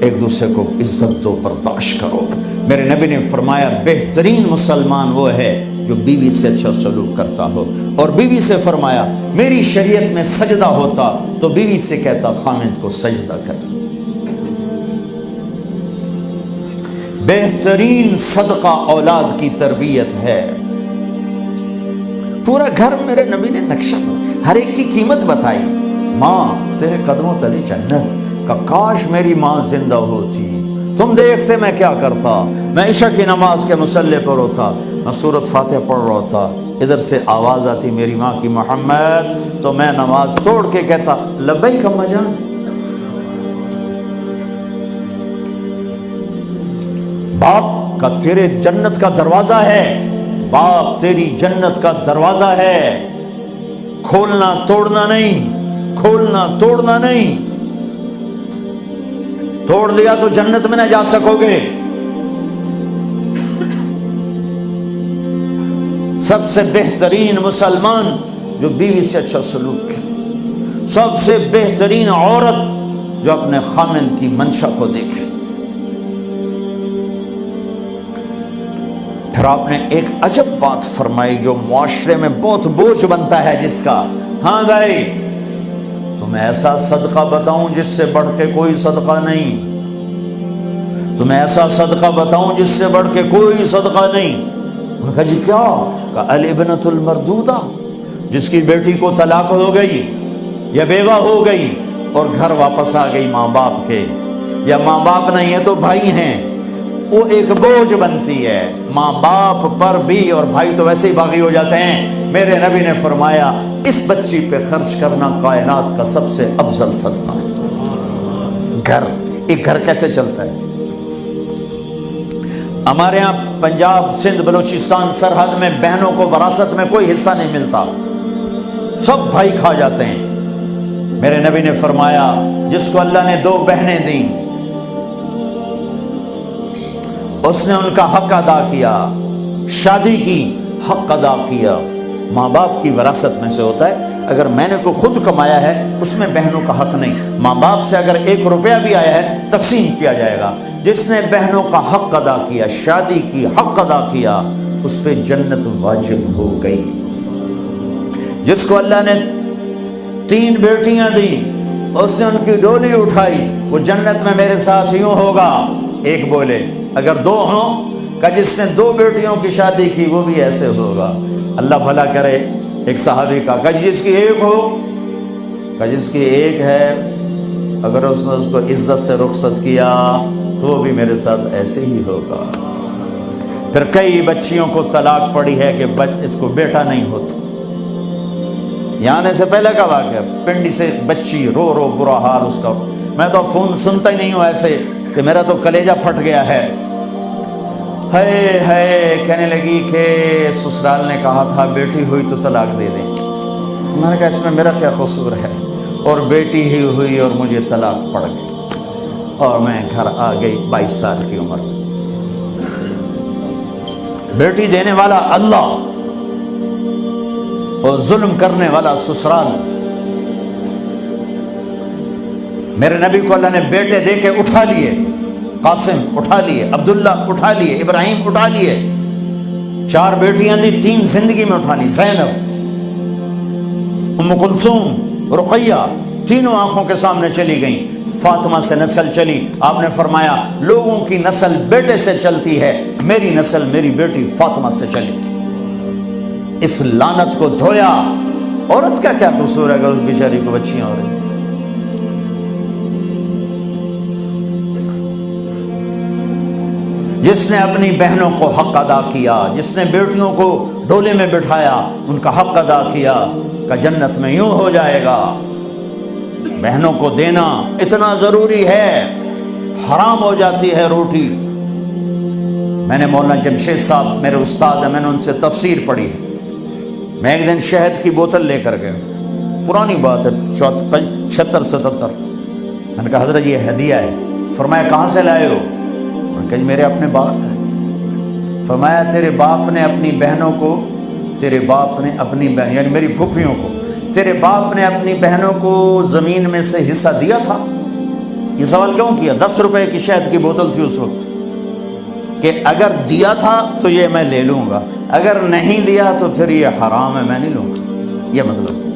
ایک دوسرے کو عزت دو، برداشت کرو۔ میرے نبی نے فرمایا بہترین مسلمان وہ ہے جو بیوی سے اچھا سلوک کرتا ہو، اور بیوی سے فرمایا میری شریعت میں سجدہ ہوتا تو بیوی سے کہتا خامد کو سجدہ کر۔ بہترین صدقہ اولاد کی تربیت ہے۔ پورا گھر میرے نبی نے نقشہ، ہر ایک کی قیمت بتائی۔ ماں تیرے قدموں تلے جنت، کا کاش میری ماں زندہ ہوتی، تم دیکھتے میں کیا کرتا، میں عشاء کی نماز کے مصلی پر ہوتا، میں سورۃ فاتحہ پڑھ رہا ہوتا، ادھر سے آواز آتی میری ماں کی محمد، تو میں نماز توڑ کے کہتا لبیک اماں جان۔ باپ کا تیرے جنت کا دروازہ ہے، باپ تیری جنت کا دروازہ ہے، کھولنا توڑنا نہیں، کھولنا توڑنا نہیں، توڑ دیا تو جنت میں نہ جا سکو گے۔ سب سے بہترین مسلمان جو بیوی سے اچھا سلوک کرے، سب سے بہترین عورت جو اپنے خامند کی منشا کو دیکھے۔ پھر آپ نے ایک عجب بات فرمائی جو معاشرے میں بہت بوجھ بنتا ہے جس کا، ہاں بھائی تمہیں ایسا صدقہ بتاؤں جس سے بڑھ کے کوئی صدقہ نہیں، تمہیں ایسا صدقہ بتاؤں جس سے بڑھ کے کوئی صدقہ نہیں۔ انہوں نے کہا جی کیا؟ کہا الابنۃ المردودہ، جس کی بیٹی کو طلاق ہو گئی یا بیوہ ہو گئی اور گھر واپس آ گئی ماں باپ کے، یا ماں باپ نہیں ہے تو بھائی ہیں، وہ ایک بوجھ بنتی ہے ماں باپ پر بھی، اور بھائی تو ویسے ہی باغی ہو جاتے ہیں۔ میرے نبی نے فرمایا اس بچی پہ خرچ کرنا کائنات کا سب سے افضل صدقہ ہے۔ گھر، ایک گھر کیسے چلتا ہے؟ ہمارے ہاں پنجاب سندھ بلوچستان سرحد میں بہنوں کو وراثت میں کوئی حصہ نہیں ملتا، سب بھائی کھا جاتے ہیں۔ میرے نبی نے فرمایا جس کو اللہ نے 2 بہنیں دیں اس نے ان کا حق ادا کیا، شادی کی حق ادا کیا۔ ماں باپ کی وراثت میں سے ہوتا ہے، اگر میں نے کوئی خود کمایا ہے اس میں بہنوں کا حق نہیں، ماں باپ سے اگر 1 روپیہ بھی آیا ہے تقسیم کیا جائے گا۔ جس نے بہنوں کا حق ادا کیا، شادی کی حق ادا کیا، اس پہ جنت واجب ہو گئی۔ جس کو اللہ نے 3 بیٹیاں دی، اس نے ان کی ڈولی اٹھائی، وہ جنت میں میرے ساتھ یوں ہوگا۔ ایک بولے اگر 2 ہوں، کہ جس نے 2 بیٹیوں کی شادی کی وہ بھی ایسے ہوگا۔ اللہ بھلا کرے۔ ایک صحابی کا کہ جس کی 1 ہو، کہ جس کی 1 ہے، اگر اس نے اس کو عزت سے رخصت کیا تو وہ بھی میرے ساتھ ایسے ہی ہوگا۔ پھر کئی بچیوں کو طلاق پڑی ہے کہ اس کو بیٹا نہیں ہوتا۔ یہاں آنے سے پہلے کا واقعہ، پنڈی سے بچی رو رو برا حال اس کا، میں تو فون سنتا ہی نہیں ہوں ایسے کہ میرا تو کلیجہ پھٹ گیا ہے۔ کہنے لگی کہ سسرال نے کہا تھا بیٹی ہوئی تو طلاق دے دیں۔ میں نے کہا اس میں میرا کیا قصور ہے، اور بیٹی ہی ہوئی اور مجھے طلاق پڑ گئی، اور میں گھر آ گئی 22 سال کی عمر میں۔ بیٹی دینے والا اللہ اور ظلم کرنے والا سسرال۔ میرے نبی کو اللہ نے بیٹے دے کے اٹھا لیے، قاسم اٹھا لیے، عبداللہ اٹھا لیے، ابراہیم اٹھا لیے، 4 بیٹیاں دی، 3 زندگی میں اٹھا لی، زینب، ام کلثوم، رقیہ، تینوں آنکھوں کے سامنے چلی گئیں۔ فاطمہ سے نسل چلی، آپ نے فرمایا لوگوں کی نسل بیٹے سے چلتی ہے، میری نسل میری بیٹی فاطمہ سے چلی۔ اس لعنت کو دھویا۔ عورت کا کیا قصور ہے اگر اس بیچاری کو بچیاں ہو رہی؟ جس نے اپنی بہنوں کو حق ادا کیا، جس نے بیٹیوں کو ڈولے میں بٹھایا، ان کا حق ادا کیا، کہ جنت میں یوں ہو جائے گا۔ بہنوں کو دینا اتنا ضروری ہے، حرام ہو جاتی ہے روٹی۔ میں نے مولانا جمشید صاحب میرے استاد ہیں، میں نے ان سے تفسیر پڑھی۔ میں ایک دن شہد کی بوتل لے کر گیا، پرانی بات ہے 76-77۔ میں نے کہا حضرت یہ ہدیہ ہے۔ فرمایا کہاں سے لائے ہو؟ کہ میرے اپنے باپ کا ہے۔ فرمایا تیرے باپ نے اپنی بہنوں کو، تیرے باپ نے اپنی بہن یعنی میری پھوپھیوں کو، تیرے باپ نے اپنی بہنوں کو زمین میں سے حصہ دیا تھا؟ یہ سوال کیوں کیا؟ 10 روپے کی شہد کی بوتل تھی اس وقت، کہ اگر دیا تھا تو یہ میں لے لوں گا، اگر نہیں دیا تو پھر یہ حرام ہے، میں نہیں لوں گا، یہ مطلب تھا۔